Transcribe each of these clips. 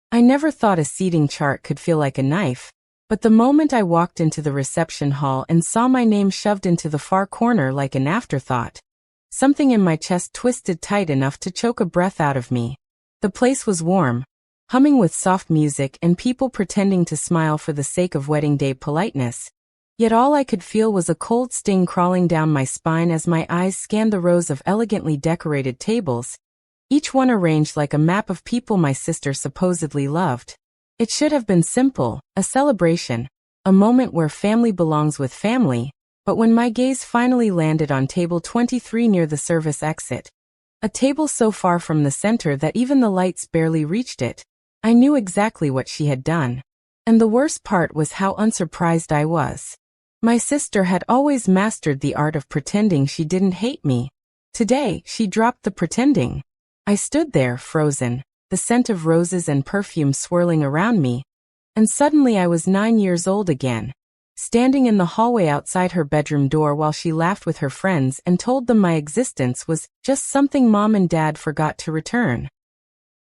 I never thought a seating chart could feel like a knife, but the moment I walked into the reception hall and saw my name shoved into the far corner like an afterthought, something in my chest twisted tight enough to choke a breath out of me. The place was warm, humming with soft music and people pretending to smile for the sake of wedding day politeness. Yet all I could feel was a cold sting crawling down my spine as my eyes scanned the rows of elegantly decorated tables, each one arranged like a map of people my sister supposedly loved. It should have been simple, a celebration, a moment where family belongs with family, but when my gaze finally landed on table 23 near the service exit, a table so far from the center that even the lights barely reached it, I knew exactly what she had done. And the worst part was how unsurprised I was. My sister had always mastered the art of pretending she didn't hate me. Today, she dropped the pretending. I stood there, frozen, the scent of roses and perfume swirling around me, and suddenly I was 9 years old again, standing in the hallway outside her bedroom door while she laughed with her friends and told them my existence was just something Mom and Dad forgot to return.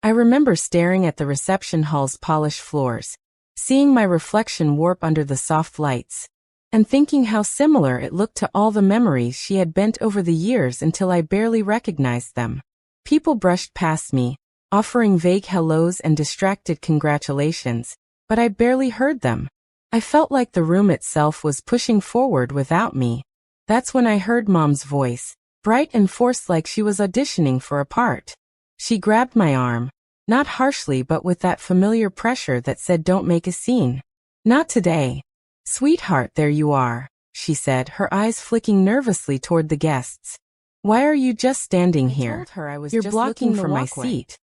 I remember staring at the reception hall's polished floors, seeing my reflection warp under the soft lights, and thinking how similar it looked to all the memories she had bent over the years until I barely recognized them. People brushed past me, offering vague hellos and distracted congratulations, but I barely heard them. I felt like the room itself was pushing forward without me. That's when I heard Mom's voice, bright and forced like she was auditioning for a part. She grabbed my arm, not harshly but with that familiar pressure that said don't make a scene. Not today. Sweetheart, there you are, she said, her eyes flicking nervously toward the guests. Why are you just standing here? I told her I was You're just blocking for my seat.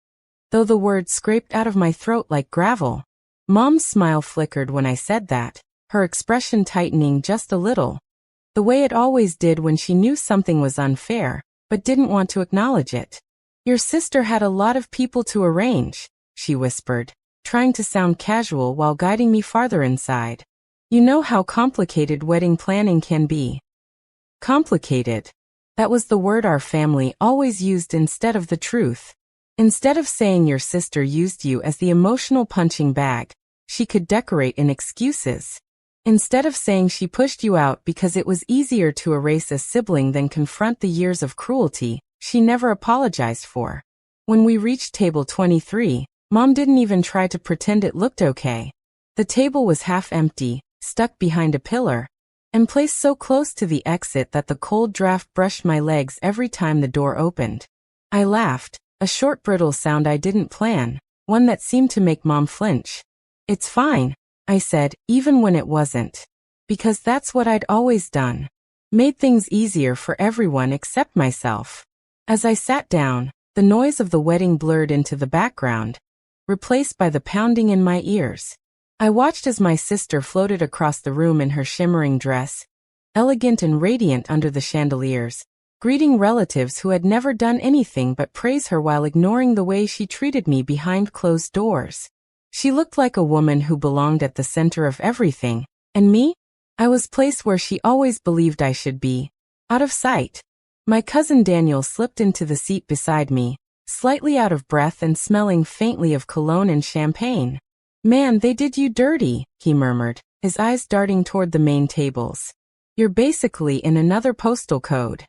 Though the words scraped out of my throat like gravel. Mom's smile flickered when I said that, her expression tightening just a little, the way it always did when she knew something was unfair, but didn't want to acknowledge it. Your sister had a lot of people to arrange, she whispered, trying to sound casual while guiding me farther inside. You know how complicated wedding planning can be. Complicated. That was the word our family always used instead of the truth. Instead of saying your sister used you as the emotional punching bag, she could decorate in excuses. Instead of saying she pushed you out because it was easier to erase a sibling than confront the years of cruelty she never apologized for. When we reached table 23, Mom didn't even try to pretend it looked okay. The table was half empty, stuck behind a pillar, and placed so close to the exit that the cold draft brushed my legs every time the door opened. I laughed, a short brittle sound I didn't plan, one that seemed to make Mom flinch. It's fine, I said, even when it wasn't. Because that's what I'd always done. Made things easier for everyone except myself. As I sat down, the noise of the wedding blurred into the background, replaced by the pounding in my ears. I watched as my sister floated across the room in her shimmering dress, elegant and radiant under the chandeliers, greeting relatives who had never done anything but praise her while ignoring the way she treated me behind closed doors. She looked like a woman who belonged at the center of everything, and me? I was placed where she always believed I should be, out of sight. My cousin Daniel slipped into the seat beside me, slightly out of breath and smelling faintly of cologne and champagne. Man, they did you dirty, he murmured, his eyes darting toward the main tables. You're basically in another postal code.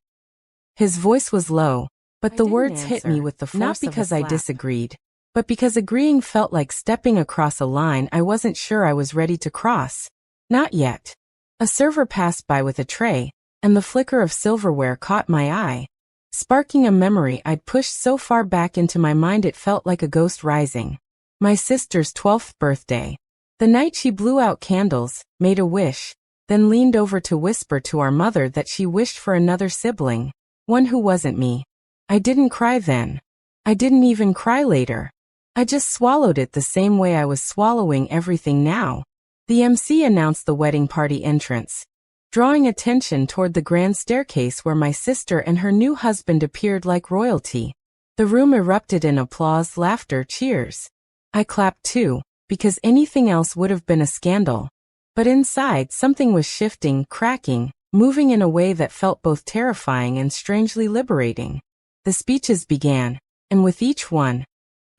His voice was low, but the words hit me with the force not because I disagreed, but because agreeing felt like stepping across a line I wasn't sure I was ready to cross. Not yet. A server passed by with a tray, and the flicker of silverware caught my eye, sparking a memory I'd pushed so far back into my mind it felt like a ghost rising. My sister's 12th birthday. The night she blew out candles, made a wish, then leaned over to whisper to our mother that she wished for another sibling, one who wasn't me. I didn't cry then. I didn't even cry later. I just swallowed it the same way I was swallowing everything now. The MC announced the wedding party entrance, drawing attention toward the grand staircase where my sister and her new husband appeared like royalty. The room erupted in applause, laughter, cheers. I clapped too, because anything else would have been a scandal. But inside something was shifting, cracking, moving in a way that felt both terrifying and strangely liberating. The speeches began, and with each one,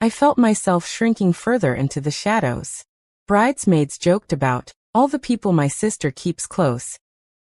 I felt myself shrinking further into the shadows. Bridesmaids joked about all the people my sister keeps close,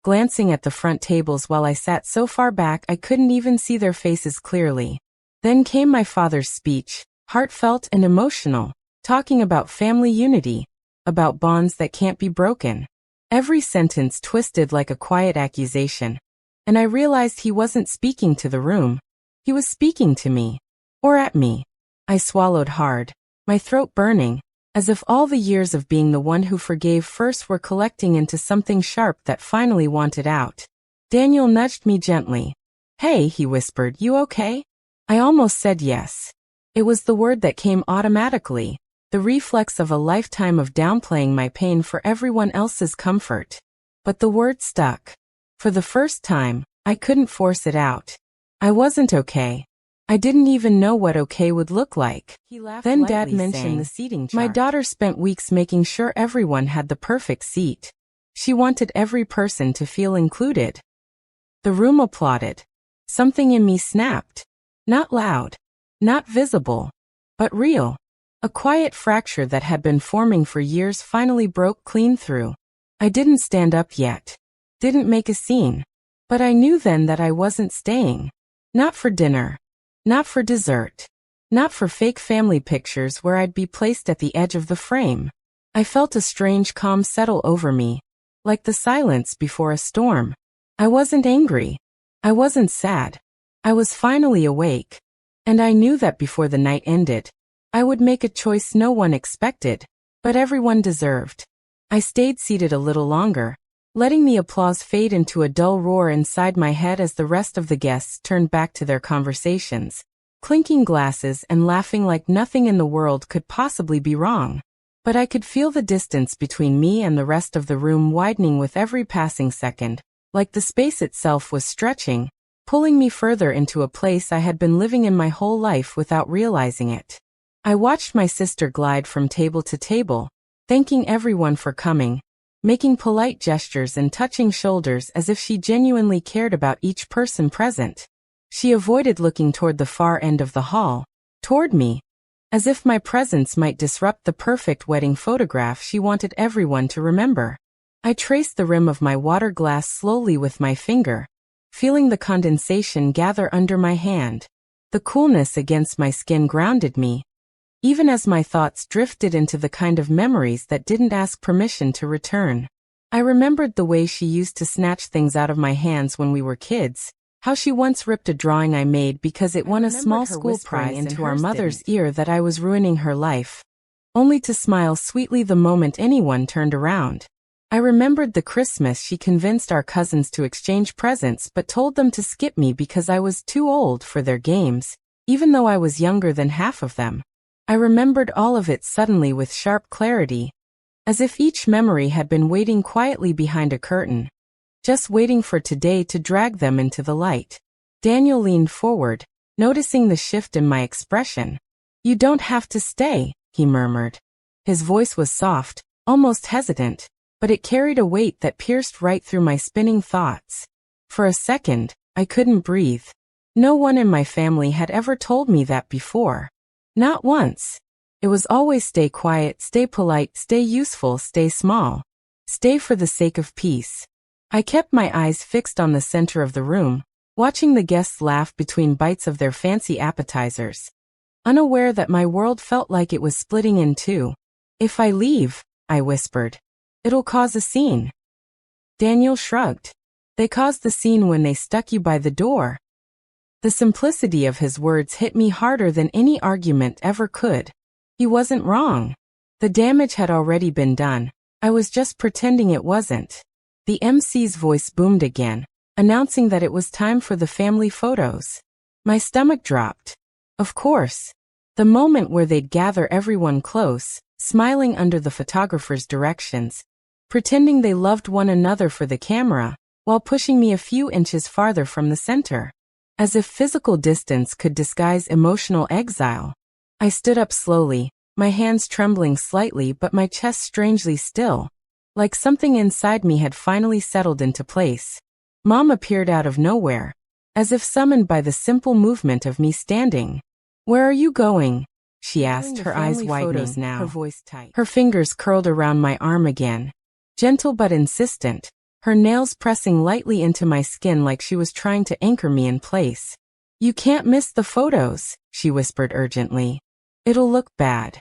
glancing at the front tables while I sat so far back I couldn't even see their faces clearly. Then came my father's speech, heartfelt and emotional, talking about family unity, about bonds that can't be broken. Every sentence twisted like a quiet accusation, and I realized he wasn't speaking to the room. He was speaking to me, or at me. I swallowed hard, my throat burning, as if all the years of being the one who forgave first were collecting into something sharp that finally wanted out. Daniel nudged me gently. "Hey," he whispered, "you okay?" I almost said yes. It was the word that came automatically, the reflex of a lifetime of downplaying my pain for everyone else's comfort. But the word stuck. For the first time, I couldn't force it out. I wasn't okay. I didn't even know what okay would look like. He laughed then lightly, Dad mentioned saying, the seating chart. My daughter spent weeks making sure everyone had the perfect seat. She wanted every person to feel included. The room applauded. Something in me snapped. Not loud, not visible, but real. A quiet fracture that had been forming for years finally broke clean through. I didn't stand up yet. Didn't make a scene. But I knew then that I wasn't staying. Not for dinner. Not for dessert. Not for fake family pictures where I'd be placed at the edge of the frame. I felt a strange calm settle over me, like the silence before a storm. I wasn't angry. I wasn't sad. I was finally awake. And I knew that before the night ended, I would make a choice no one expected, but everyone deserved. I stayed seated a little longer, letting the applause fade into a dull roar inside my head as the rest of the guests turned back to their conversations, clinking glasses and laughing like nothing in the world could possibly be wrong. But I could feel the distance between me and the rest of the room widening with every passing second, like the space itself was stretching, pulling me further into a place I had been living in my whole life without realizing it. I watched my sister glide from table to table, thanking everyone for coming, making polite gestures and touching shoulders as if she genuinely cared about each person present. She avoided looking toward the far end of the hall, toward me, as if my presence might disrupt the perfect wedding photograph she wanted everyone to remember. I traced the rim of my water glass slowly with my finger, feeling the condensation gather under my hand. The coolness against my skin grounded me, even as my thoughts drifted into the kind of memories that didn't ask permission to return. I remembered the way she used to snatch things out of my hands when we were kids, how she once ripped a drawing I made because it won a small school prize into our mother's ear that I was ruining her life, only to smile sweetly the moment anyone turned around. I remembered the Christmas she convinced our cousins to exchange presents but told them to skip me because I was too old for their games, even though I was younger than half of them. I remembered all of it suddenly with sharp clarity, as if each memory had been waiting quietly behind a curtain, just waiting for today to drag them into the light. Daniel leaned forward, noticing the shift in my expression. "You don't have to stay," he murmured. His voice was soft, almost hesitant, but it carried a weight that pierced right through my spinning thoughts. For a second, I couldn't breathe. No one in my family had ever told me that before. Not once. It was always stay quiet, stay polite, stay useful, stay small. Stay for the sake of peace. I kept my eyes fixed on the center of the room, watching the guests laugh between bites of their fancy appetizers, unaware that my world felt like it was splitting in two. "If I leave," I whispered, "it'll cause a scene." Daniel shrugged. "They caused the scene when they stuck you by the door." The simplicity of his words hit me harder than any argument ever could. He wasn't wrong. The damage had already been done. I was just pretending it wasn't. The MC's voice boomed again, announcing that it was time for the family photos. My stomach dropped. Of course. The moment where they'd gather everyone close, smiling under the photographer's directions, pretending they loved one another for the camera, while pushing me a few inches farther from the center. As if physical distance could disguise emotional exile. I stood up slowly, my hands trembling slightly but my chest strangely still, like something inside me had finally settled into place. Mom appeared out of nowhere, as if summoned by the simple movement of me standing. "Where are you going?" she asked, her eyes widening, her voice tight. Her fingers curled around my arm again. Gentle but insistent, her nails pressing lightly into my skin like she was trying to anchor me in place. You can't miss the photos, she whispered urgently. It'll look bad.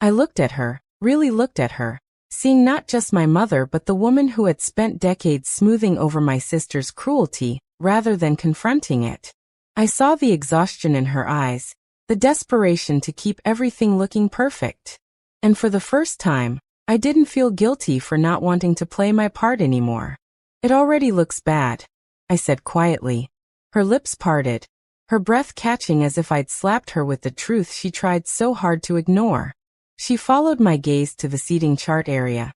I looked at her, really looked at her, seeing not just my mother but the woman who had spent decades smoothing over my sister's cruelty, rather than confronting it. I saw the exhaustion in her eyes, the desperation to keep everything looking perfect. And for the first time, I didn't feel guilty for not wanting to play my part anymore. It already looks bad, I said quietly. Her lips parted, her breath catching as if I'd slapped her with the truth she tried so hard to ignore. She followed my gaze to the seating chart area,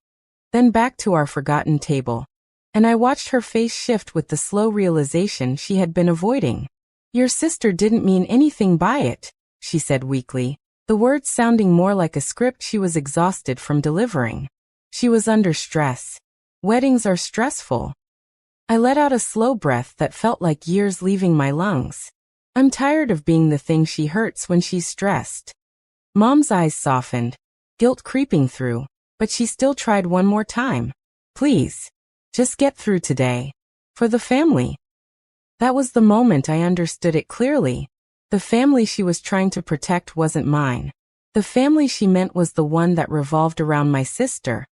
then back to our forgotten table, and I watched her face shift with the slow realization she had been avoiding. Your sister didn't mean anything by it, she said weakly, the words sounding more like a script she was exhausted from delivering. She was under stress. Weddings are stressful. I let out a slow breath that felt like years leaving my lungs. I'm tired of being the thing she hurts when she's stressed. Mom's eyes softened, guilt creeping through, but she still tried one more time. Please, just get through today. For the family. That was the moment I understood it clearly. The family she was trying to protect wasn't mine. The family she meant was the one that revolved around my sister.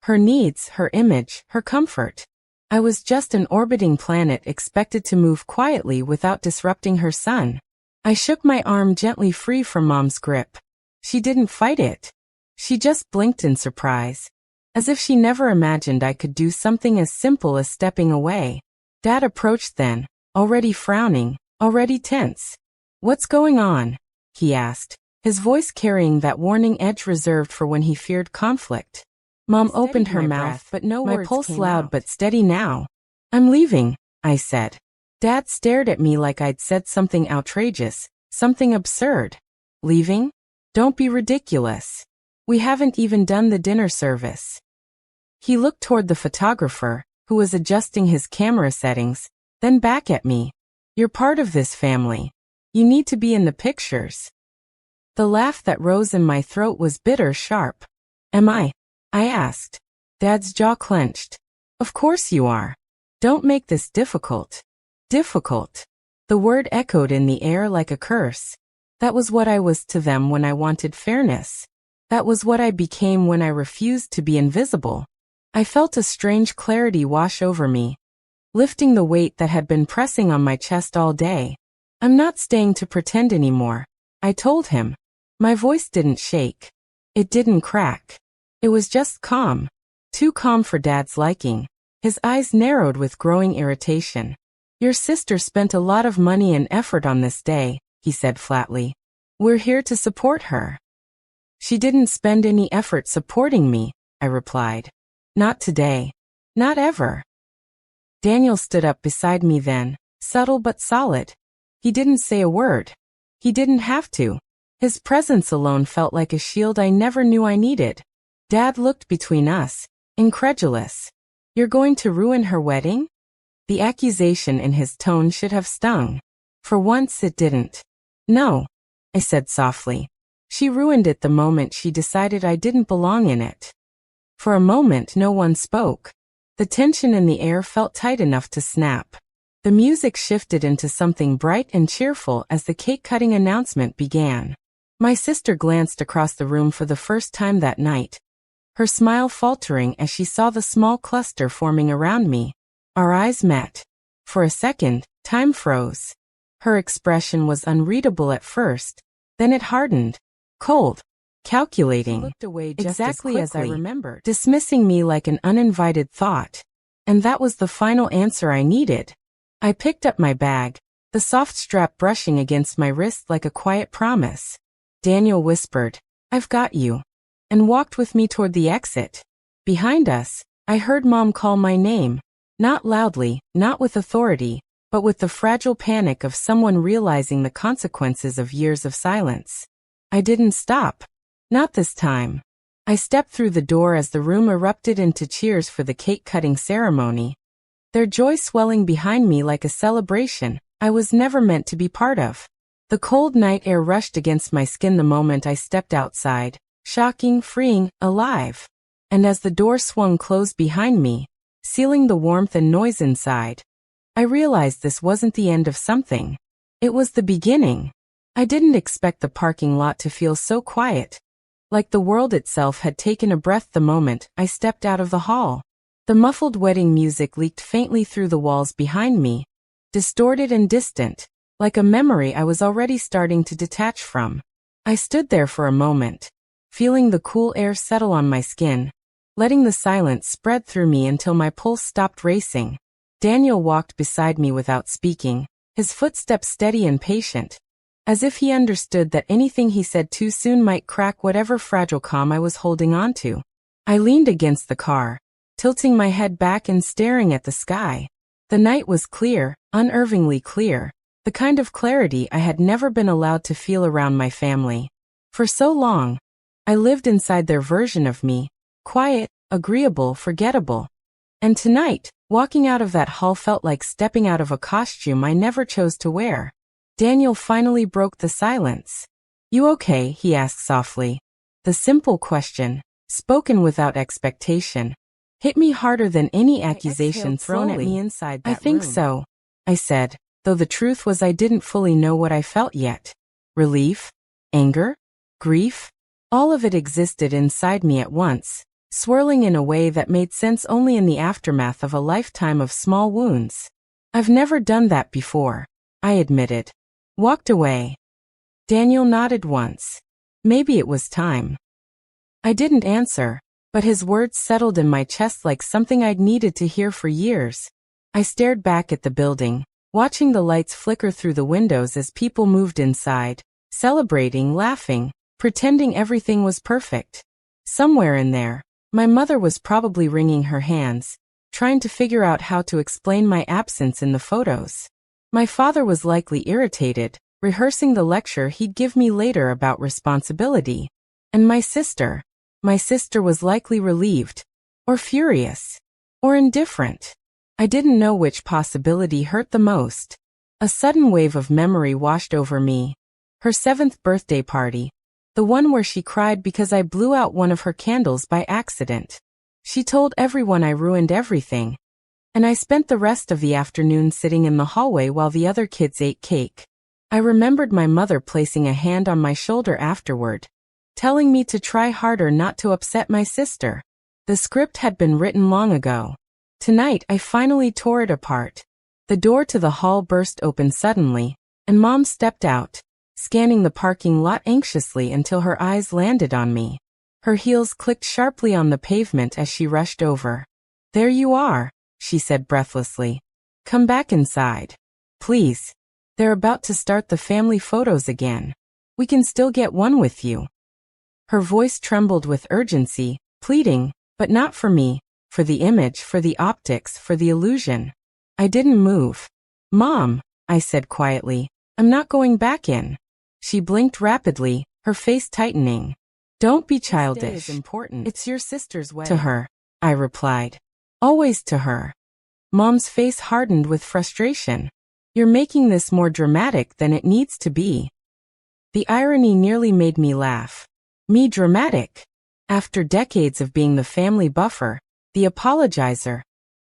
Her needs, her image, her comfort. I was just an orbiting planet expected to move quietly without disrupting her son. I shook my arm gently free from Mom's grip. She didn't fight it. She just blinked in surprise, as if she never imagined I could do something as simple as stepping away. Dad approached then, already frowning, already tense. What's going on? He asked, his voice carrying that warning edge reserved for when he feared conflict. Mom opened her mouth, but no words came out. My pulse loud but steady now. I'm leaving, I said. Dad stared at me like I'd said something outrageous, something absurd. Leaving? Don't be ridiculous. We haven't even done the dinner service. He looked toward the photographer, who was adjusting his camera settings, then back at me. You're part of this family. You need to be in the pictures. The laugh that rose in my throat was bitter sharp. Am I asked. Dad's jaw clenched. Of course you are. Don't make this difficult. Difficult. The word echoed in the air like a curse. That was what I was to them when I wanted fairness. That was what I became when I refused to be invisible. I felt a strange clarity wash over me, lifting the weight that had been pressing on my chest all day. I'm not staying to pretend anymore, I told him. My voice didn't shake. It didn't crack. It was just calm. Too calm for Dad's liking. His eyes narrowed with growing irritation. Your sister spent a lot of money and effort on this day, he said flatly. We're here to support her. She didn't spend any effort supporting me, I replied. Not today. Not ever. Daniel stood up beside me then, subtle but solid. He didn't say a word. He didn't have to. His presence alone felt like a shield I never knew I needed. Dad looked between us, incredulous. You're going to ruin her wedding? The accusation in his tone should have stung. For once it didn't. No, I said softly. She ruined it the moment she decided I didn't belong in it. For a moment no one spoke. The tension in the air felt tight enough to snap. The music shifted into something bright and cheerful as the cake-cutting announcement began. My sister glanced across the room for the first time that night, her smile faltering as she saw the small cluster forming around me. Our eyes met. For a second, time froze. Her expression was unreadable at first, then it hardened, cold, calculating. She looked away just exactly as I remembered, dismissing me like an uninvited thought. And that was the final answer I needed. I picked up my bag, the soft strap brushing against my wrist like a quiet promise. Daniel whispered, I've got you, and walked with me toward the exit. Behind us, I heard Mom call my name, not loudly, not with authority, but with the fragile panic of someone realizing the consequences of years of silence. I didn't stop. Not this time. I stepped through the door as the room erupted into cheers for the cake-cutting ceremony, their joy swelling behind me like a celebration I was never meant to be part of. The cold night air rushed against my skin the moment I stepped outside, shocking, freeing, alive. And as the door swung closed behind me, sealing the warmth and noise inside, I realized this wasn't the end of something. It was the beginning. I didn't expect the parking lot to feel so quiet. Like the world itself had taken a breath the moment I stepped out of the hall. The muffled wedding music leaked faintly through the walls behind me, distorted and distant, like a memory I was already starting to detach from. I stood there for a moment, feeling the cool air settle on my skin, letting the silence spread through me until my pulse stopped racing. Daniel walked beside me without speaking, his footsteps steady and patient, as if he understood that anything he said too soon might crack whatever fragile calm I was holding onto. I leaned against the car, tilting my head back and staring at the sky. The night was clear, unnervingly clear, the kind of clarity I had never been allowed to feel around my family. For so long, I lived inside their version of me, quiet, agreeable, forgettable. And tonight, walking out of that hall felt like stepping out of a costume I never chose to wear. Daniel finally broke the silence. "You okay?" he asked softly. The simple question, spoken without expectation, hit me harder than any accusation thrown at me inside that room. "I think so," I said, though the truth was I didn't fully know what I felt yet. Relief? Anger? Grief? All of it existed inside me at once, swirling in a way that made sense only in the aftermath of a lifetime of small wounds. "I've never done that before," I admitted. Walked away. Daniel nodded once. Maybe it was time. I didn't answer, but his words settled in my chest like something I'd needed to hear for years. I stared back at the building, watching the lights flicker through the windows as people moved inside, celebrating, laughing, pretending everything was perfect. Somewhere in there, my mother was probably wringing her hands, trying to figure out how to explain my absence in the photos. My father was likely irritated, rehearsing the lecture he'd give me later about responsibility. And my sister was likely relieved, or furious, or indifferent. I didn't know which possibility hurt the most. A sudden wave of memory washed over me. Her 7th birthday party. The one where she cried because I blew out one of her candles by accident. She told everyone I ruined everything. And I spent the rest of the afternoon sitting in the hallway while the other kids ate cake. I remembered my mother placing a hand on my shoulder afterward, telling me to try harder not to upset my sister. The script had been written long ago. Tonight I finally tore it apart. The door to the hall burst open suddenly, and Mom stepped out, scanning the parking lot anxiously until her eyes landed on me. Her heels clicked sharply on the pavement as she rushed over. "There you are," she said breathlessly. "Come back inside. Please. They're about to start the family photos again. We can still get one with you." Her voice trembled with urgency, pleading, but not for me. For the image, for the optics, for the illusion. I didn't move. "Mom," I said quietly, "I'm not going back in." She blinked rapidly, her face tightening. "Don't be childish. It's your sister's wedding." "To her," I replied. "Always to her." Mom's face hardened with frustration. "You're making this more dramatic than it needs to be." The irony nearly made me laugh. Me dramatic? After decades of being the family buffer, the apologizer,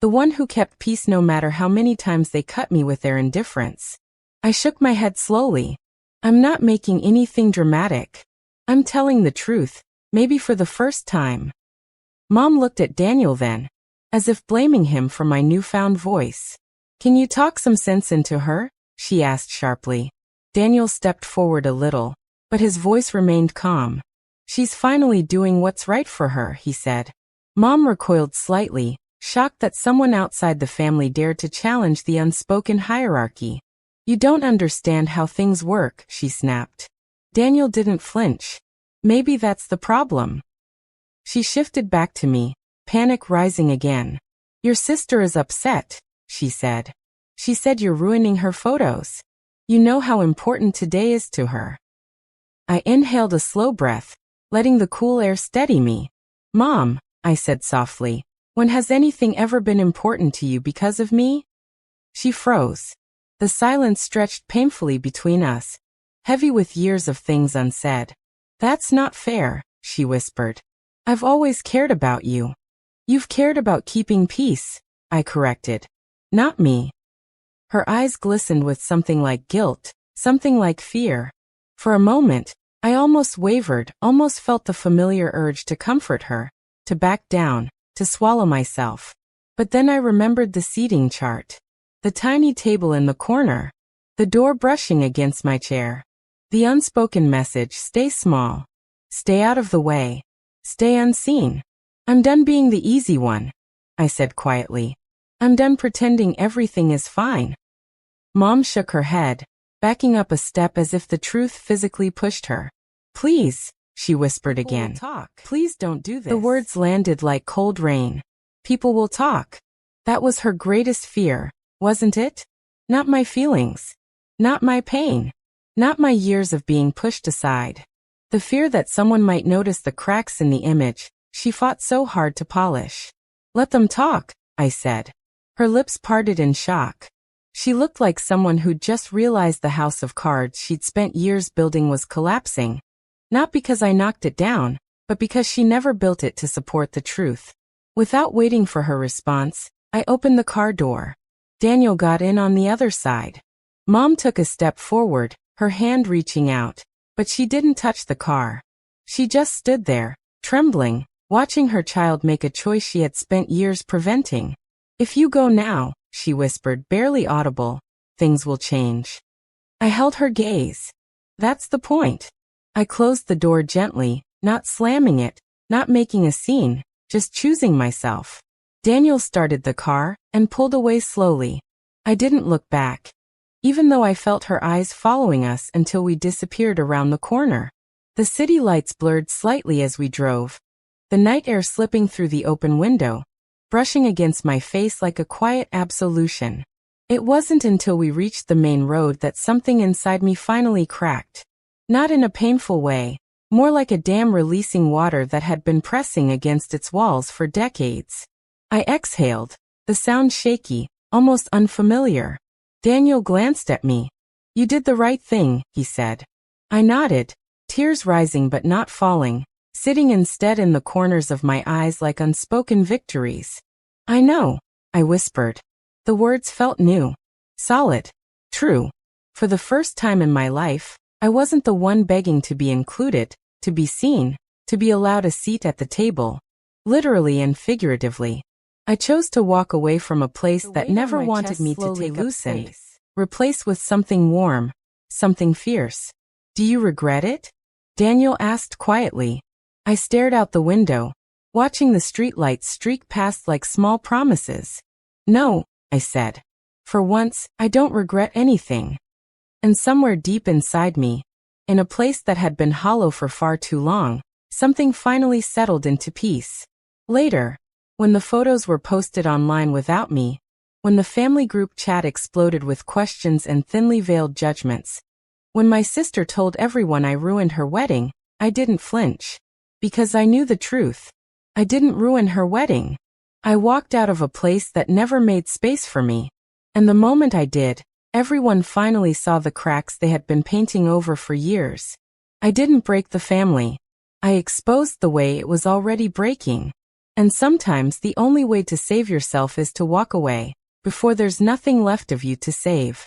the one who kept peace no matter how many times they cut me with their indifference. I shook my head slowly. "I'm not making anything dramatic. I'm telling the truth, maybe for the first time." Mom looked at Daniel then, as if blaming him for my newfound voice. "Can you talk some sense into her?" she asked sharply. Daniel stepped forward a little, but his voice remained calm. "She's finally doing what's right for her," he said. Mom recoiled slightly, shocked that someone outside the family dared to challenge the unspoken hierarchy. "You don't understand how things work," she snapped. Daniel didn't flinch. "Maybe that's the problem." She shifted back to me, panic rising again. "Your sister is upset," she said. "She said you're ruining her photos. You know how important today is to her." I inhaled a slow breath, letting the cool air steady me. "Mom," I said softly, "when has anything ever been important to you because of me?" She froze. The silence stretched painfully between us, heavy with years of things unsaid. "That's not fair," she whispered. "I've always cared about you." "You've cared about keeping peace," I corrected. "Not me." Her eyes glistened with something like guilt, something like fear. For a moment, I almost wavered, almost felt the familiar urge to comfort her, to back down, to swallow myself. But then I remembered the seating chart. The tiny table in the corner. The door brushing against my chair. The unspoken message, "Stay small. Stay out of the way. Stay unseen." "I'm done being the easy one," I said quietly. "I'm done pretending everything is fine." Mom shook her head, backing up a step as if the truth physically pushed her. "Please," she whispered again. "People will talk. Please don't do this." The words landed like cold rain. People will talk. That was her greatest fear, wasn't it? Not my feelings. Not my pain. Not my years of being pushed aside. The fear that someone might notice the cracks in the image she fought so hard to polish. "Let them talk," I said. Her lips parted in shock. She looked like someone who'd just realized the house of cards she'd spent years building was collapsing. Not because I knocked it down, but because she never built it to support the truth. Without waiting for her response, I opened the car door. Daniel got in on the other side. Mom took a step forward, her hand reaching out, but she didn't touch the car. She just stood there, trembling, watching her child make a choice she had spent years preventing. "If you go now," she whispered, barely audible, "things will change." I held her gaze. "That's the point." I closed the door gently, not slamming it, not making a scene, just choosing myself. Daniel started the car and pulled away slowly. I didn't look back, even though I felt her eyes following us until we disappeared around the corner. The city lights blurred slightly as we drove, the night air slipping through the open window, brushing against my face like a quiet absolution. It wasn't until we reached the main road that something inside me finally cracked. Not in a painful way, more like a dam releasing water that had been pressing against its walls for decades. I exhaled, the sound shaky, almost unfamiliar. Daniel glanced at me. "You did the right thing," he said. I nodded, tears rising but not falling, sitting instead in the corners of my eyes like unspoken victories. "I know," I whispered. The words felt new, solid, true. For the first time in my life, I wasn't the one begging to be included, to be seen, to be allowed a seat at the table. Literally and figuratively. I chose to walk away from a place that never wanted me to take loosened, replaced with something warm, something fierce. "Do you regret it?" Daniel asked quietly. I stared out the window, watching the streetlights streak past like small promises. "No," I said. "For once, I don't regret anything." And somewhere deep inside me, in a place that had been hollow for far too long, something finally settled into peace. Later, when the photos were posted online without me, when the family group chat exploded with questions and thinly veiled judgments, when my sister told everyone I ruined her wedding, I didn't flinch. Because I knew the truth. I didn't ruin her wedding. I walked out of a place that never made space for me. And the moment I did, everyone finally saw the cracks they had been painting over for years. I didn't break the family. I exposed the way it was already breaking. And sometimes the only way to save yourself is to walk away, before there's nothing left of you to save.